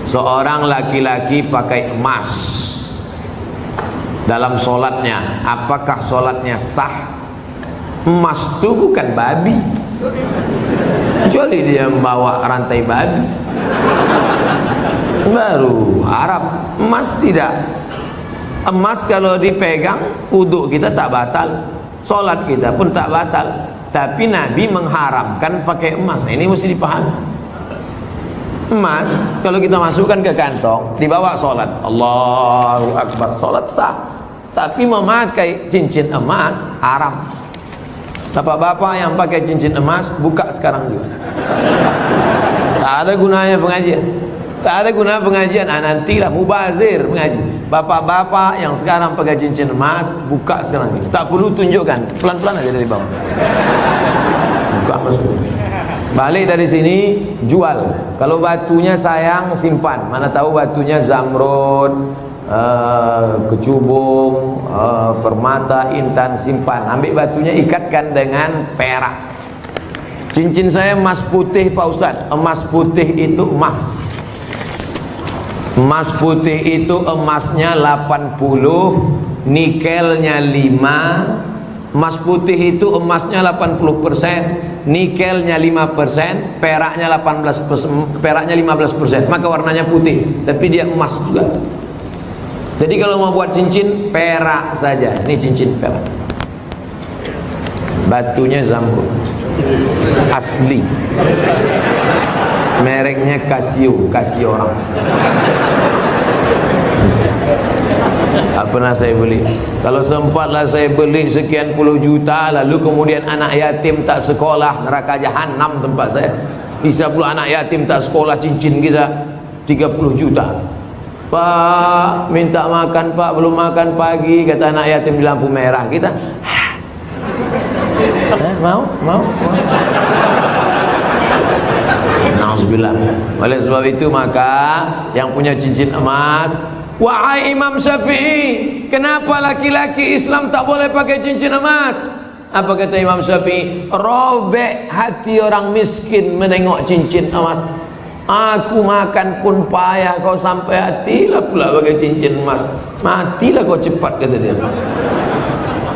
seorang laki-laki pakai emas dalam sholatnya, apakah sholatnya sah? Emas itu bukan babi, kecuali dia membawa rantai babi baru Arab. Emas tidak. Emas kalau dipegang, wudhu kita tak batal, sholat kita pun tak batal. Tapi Nabi mengharamkan pakai emas. Ini mesti dipahami. Emas kalau kita masukkan ke kantong, dibawa sholat, Allahu Akbar, sholat sah. Tapi memakai cincin emas haram. Bapak-bapak yang pakai cincin emas, buka sekarang juga. Tak ada gunanya pengajian. Tak ada guna pengajian. Nantilah mubazir mengaji. Bapak-bapak yang sekarang pakai cincin emas, buka sekarang juga. Tak perlu tunjukkan, pelan-pelan aja dari bawah. Buka masuk. Balik dari sini, jual. Kalau batunya sayang, simpan. Mana tahu batunya zamrud, kecubung, permata, intan, simpan. Ambil batunya, ikatkan dengan perak. Cincin saya emas putih Pak Ustadz. Emas putih itu emas. Emas putih itu emasnya 80, nikelnya 5. Emas putih itu emasnya 80%, nikelnya 5%, peraknya 18%, peraknya 15%. Maka warnanya putih, tapi dia emas juga. Jadi kalau mau buat cincin, perak saja. Ini cincin perak. Batunya zamrud asli, mereknya Casio, Casio orang. Tak pernah saya beli. Kalau sempatlah saya beli sekian puluh juta, lalu kemudian anak yatim tak sekolah, neraka jahanam tempat saya. Bisa pula anak yatim tak sekolah, cincin kita 30 juta. Pak, minta makan Pak, belum makan pagi, kata anak yatim di lampu merah. Kita mau. Nauzubillah. Oleh sebab itu maka yang punya cincin emas, wahai Imam Syafi'i, kenapa laki-laki Islam tak boleh pakai cincin emas? Apa kata Imam Syafi'i? Robek hati orang miskin menengok cincin emas. Aku makan pun payah, kau sampai hatilah pula pakai cincin emas. Matilah kau cepat, kata dia.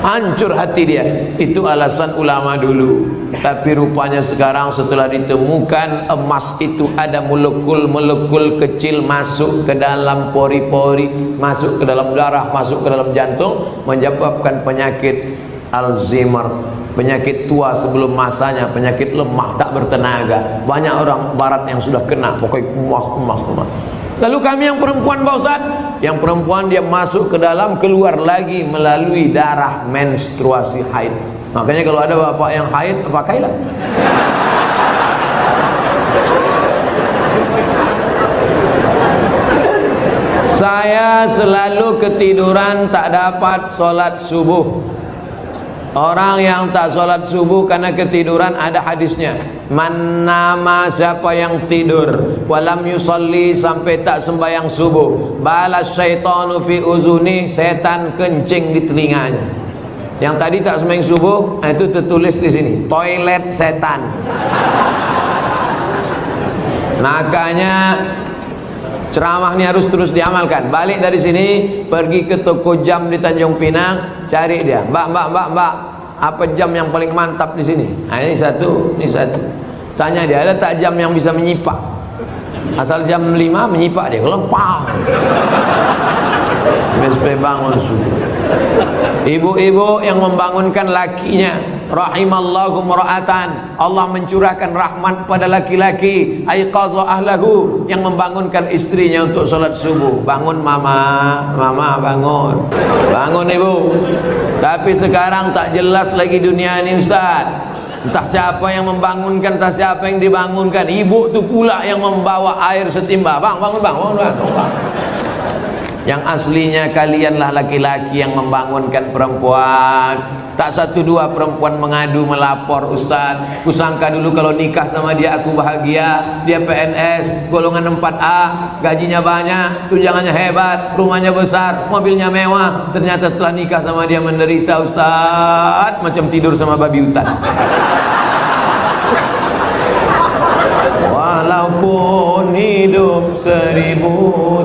Hancur hati dia. Itu alasan ulama dulu. Tapi rupanya sekarang setelah ditemukan emas itu ada molekul-molekul kecil masuk ke dalam pori-pori, masuk ke dalam darah, masuk ke dalam jantung, menyebabkan penyakit Alzheimer, penyakit tua sebelum masanya, penyakit lemah tak bertenaga. Banyak orang barat yang sudah kena, pokoknya emas. Lalu kami yang perempuan Pak Ustaz, yang perempuan dia masuk ke dalam, keluar lagi melalui darah menstruasi haid. Makanya kalau ada bapak yang haid, pakailah. Saya selalu ketiduran, tak dapat sholat subuh. Orang yang tak sholat subuh karena ketiduran, ada hadisnya. Man nama, siapa yang tidur, walam yusalli, sampai tak sembahyang subuh, balas syaitanu fi uzuni, setan kencing di telinganya. Yang tadi tak sembahyang subuh, itu tertulis di sini, toilet setan. Makanya ceramah ini harus terus diamalkan. Balik dari sini, pergi ke toko jam di Tanjung Pinang, cari dia. Mbak, apa jam yang paling mantap di sini? Nah, ini satu. Tanya dia, ada tak jam yang bisa menyipak? Asal jam 5 menyipak dia, kalau pang. Sampai bangun subuh. Ibu-ibu yang membangunkan lakinya, rahimallahu mura'atan, Allah mencurahkan rahmat pada laki-laki, aiqadha ahlahu, yang membangunkan istrinya untuk sholat subuh. Bangun mama bangun ibu. Tapi sekarang tak jelas lagi dunia ini Ustaz. Entah siapa yang membangunkan, entah siapa yang dibangunkan. Ibu tu pula yang membawa air setimba. Bangun. Yang aslinya kalianlah laki-laki yang membangunkan perempuan. Tak satu dua perempuan mengadu melapor, Ustaz, kusangka dulu kalau nikah sama dia aku bahagia. Dia PNS golongan 4A, gajinya banyak, tunjangannya hebat, rumahnya besar, mobilnya mewah. Ternyata setelah nikah sama dia menderita, Ustaz, macam tidur sama babi hutan. Wah, walaupun hidup 1000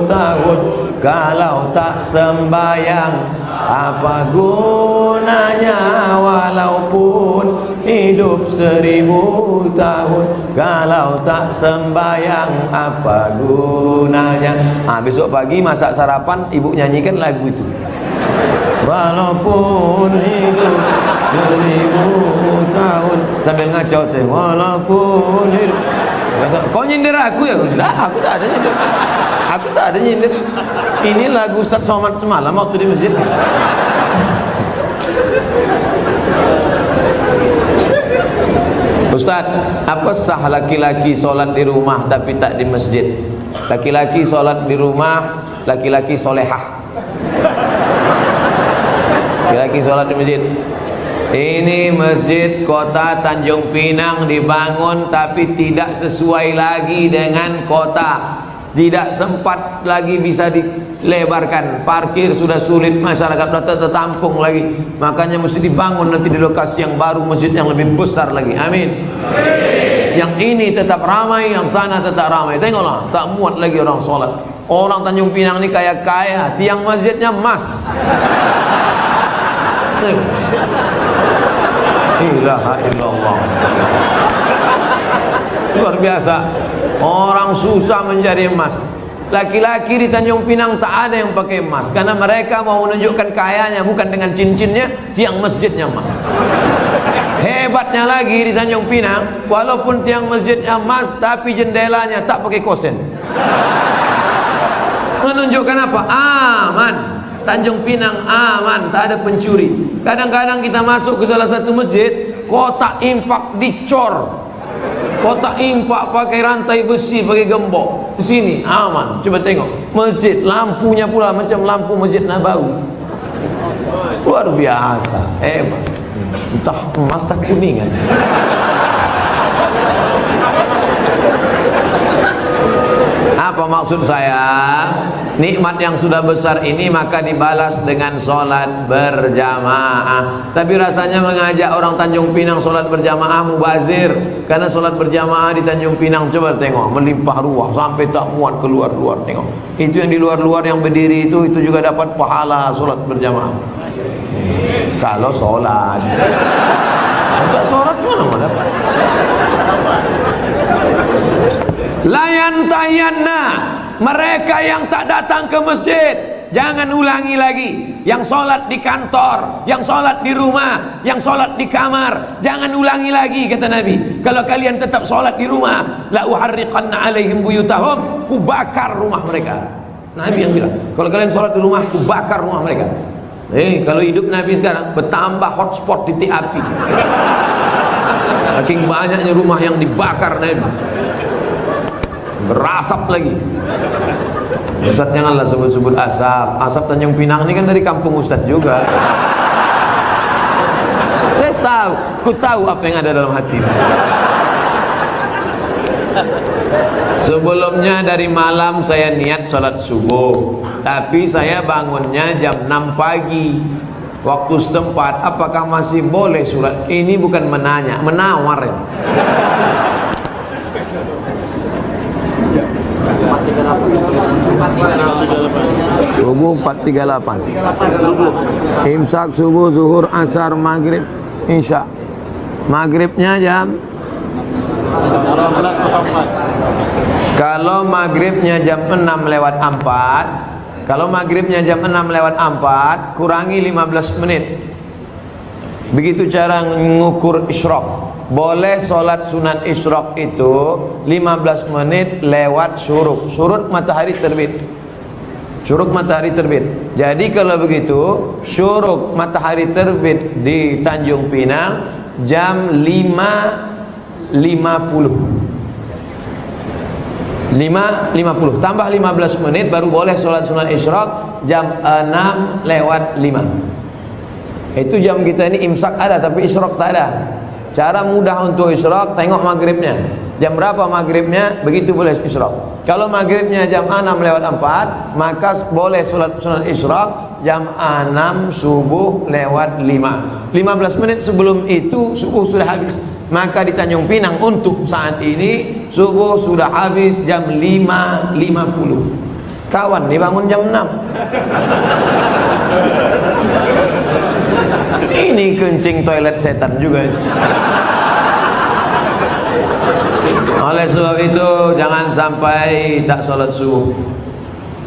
tahun, kalau tak sembayang apa gunanya? Walaupun hidup 1000 tahun, kalau tak sembayang apa gunanya? Besok pagi masak sarapan, ibu nyanyikan lagu itu. Walaupun hidup 1000 tahun, sambil ngacau teh. Walaupun hidup. Kau nyindir aku ya? Lah, aku tak ada nyindir. Aku tak ada nyindir. Ini lagu Ustaz Somad semalam waktu di masjid. Ustaz, apa sah laki-laki solat di rumah tapi tak di masjid? Laki-laki solat di rumah, laki-laki solehah. Laki-laki solat di masjid. Ini masjid kota Tanjung Pinang dibangun tapi tidak sesuai lagi dengan kota. Tidak sempat lagi bisa dilebarkan. Parkir sudah sulit, masyarakat sudah tertampung lagi. Makanya mesti dibangun nanti di lokasi yang baru, masjid yang lebih besar lagi. Amin. Yang ini tetap ramai, yang sana tetap ramai. Tengoklah, tak muat lagi orang solat. Orang Tanjung Pinang ini kaya-kaya, tiang masjidnya emas. Ilaha illallah. Luar biasa. Orang susah mencari emas. Laki-laki di Tanjung Pinang tak ada yang pakai emas, karena mereka mau menunjukkan kayanya bukan dengan cincinnya, tiang masjidnya emas. Hebatnya lagi di Tanjung Pinang, walaupun tiang masjidnya emas, tapi jendelanya tak pakai kosen. Menunjukkan apa? Aman. Tanjung Pinang aman, tak ada pencuri. Kadang-kadang kita masuk ke salah satu masjid, kotak infak dicor. Kotak infak pakai rantai besi, pakai gembok. Di sini aman. Coba tengok masjid, lampunya pula macam lampu Masjid Nabawi. Luar biasa, hebat. Entah emas tak kuningan. Apa maksud saya? Nikmat yang sudah besar ini maka dibalas dengan sholat berjamaah. Tapi rasanya mengajak orang Tanjung Pinang sholat berjamaah mubazir. Karena sholat berjamaah di Tanjung Pinang, coba tengok, melimpah ruah sampai tak muat keluar-luar. Tengok, itu yang di luar-luar yang berdiri itu juga dapat pahala sholat berjamaah. Kalau sholat, tak sholat mana mau dapat? Layan tayanna, mereka yang tak datang ke masjid, jangan ulangi lagi. Yang sholat di kantor, yang sholat di rumah, yang sholat di kamar, jangan ulangi lagi, kata Nabi. Kalau kalian tetap sholat di rumah, la uharriqanna alaihim buyutahum, ku bakar rumah mereka. Nabi yang bilang, kalau kalian sholat di rumah, ku bakar rumah mereka. Kalau hidup Nabi sekarang, bertambah hotspot titik api. Saking banyaknya rumah yang dibakar Nabi, berasap lagi. Ustaz janganlah sebut-sebut asap. Asap Tanjung Pinang ini kan dari kampung Ustaz juga. Saya tahu, ku tahu apa yang ada dalam hati. Sebelumnya dari malam saya niat sholat subuh, tapi saya bangunnya jam 6 pagi waktu setempat. Apakah masih boleh sholat? Ini bukan menanya, menawar ya. Subuh 438. Imsak subuh, zuhur, asar, maghrib, isya. Maghribnya jam, kalau maghribnya jam 6:04, kalau maghribnya jam 6:04 kurangi 15 menit. Begitu cara mengukur isyraq. Boleh sholat sunat isyraq itu 15 menit lewat syuruk. Syuruk matahari terbit. Syuruk matahari terbit. Jadi kalau begitu, syuruk matahari terbit di Tanjung Pinang jam 5.50 tambah 15 menit baru boleh sholat sunat isyraq jam 6:05. Itu jam kita ini imsak ada tapi isyraq tak ada. Cara mudah untuk isyraq, tengok maghribnya. Jam berapa maghribnya, begitu boleh isyraq. Kalau maghribnya jam 6:04, maka boleh sholat sunat isyraq jam 6 subuh lewat 5. 15 menit sebelum itu subuh sudah habis. Maka di Tanjung Pinang untuk saat ini subuh sudah habis jam 5.50. Kawan nih bangun jam 6. Ini kencing toilet setan juga. Oleh sebab itu jangan sampai tak sholat subuh.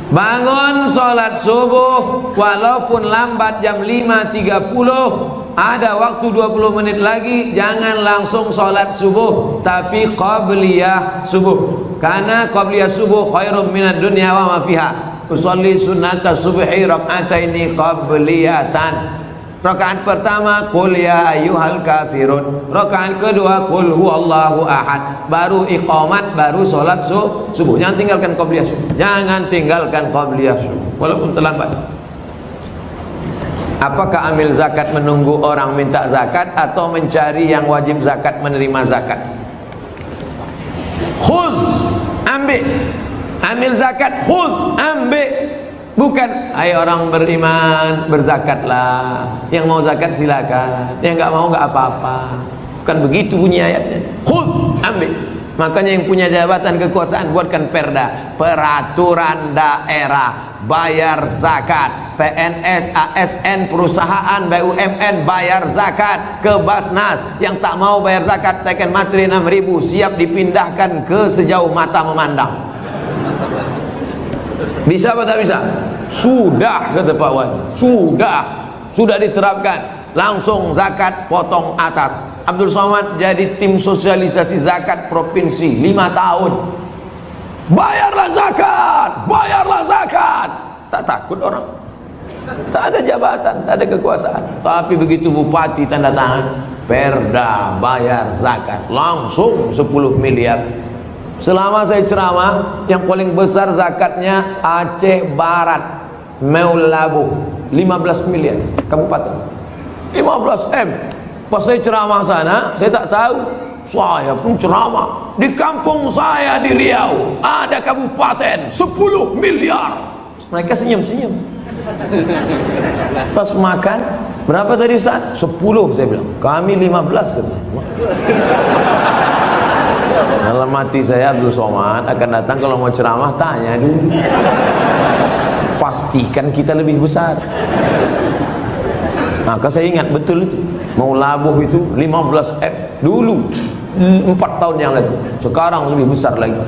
Bangun sholat subuh walaupun lambat jam 5.30, ada waktu 20 menit lagi, jangan langsung sholat subuh, tapi qabliyah subuh. Karena qabliyah subuh khairum minad dunya wa ma fiha. Usolli sunnata subhi rak'ataini qabliyatan. Rakaat pertama qul ya ayyuhal kafirun, rakaat kedua qul huwallahu ahad, baru iqamat, baru salat subuh. Jangan tinggalkan qabliyah subuh. Jangan tinggalkan qabliyah subuh walaupun terlambat. Apakah ambil zakat menunggu orang minta zakat atau mencari yang wajib zakat menerima zakat? Khuz, ambil zakat, khuz, ambil. Bukan, ayo orang beriman berzakatlah. Yang mau zakat silakan, yang nggak mau nggak apa-apa. Bukan begitu bunyi ayatnya. Khudh, ambil. Makanya yang punya jabatan kekuasaan buatkan perda, peraturan daerah, bayar zakat. PNS, ASN, perusahaan, BUMN bayar zakat. Ke Basnas yang tak mau bayar zakat, tekan materi 6.000, siap dipindahkan ke sejauh mata memandang. Bisa apa tak bisa? Sudah, kata Pak Wan. Sudah diterapkan. Langsung zakat potong atas. Abdul Somad jadi tim sosialisasi zakat provinsi 5 tahun. Bayarlah zakat. Tak takut orang. Tak ada jabatan, tak ada kekuasaan. Tapi begitu bupati tanda tangan perda bayar zakat, langsung 10 miliar. Selama saya ceramah, yang paling besar zakatnya Aceh Barat, Meulabu, 15 miliar kabupaten. 15 M. Pas saya ceramah sana, saya tak tahu. Saya pun ceramah di kampung saya di Riau, ada kabupaten 10 miliar. Mereka senyum-senyum. Pas makan, berapa tadi Ustaz? 10 saya bilang. Kami 15 katanya. Dalam hati saya, Abdul Somad akan datang kalau mau ceramah, tanya dulu. Pastikan kita lebih besar. Maka saya ingat betul itu. Mau labuh itu 15 M dulu 4 tahun yang lalu. Sekarang lebih besar lagi.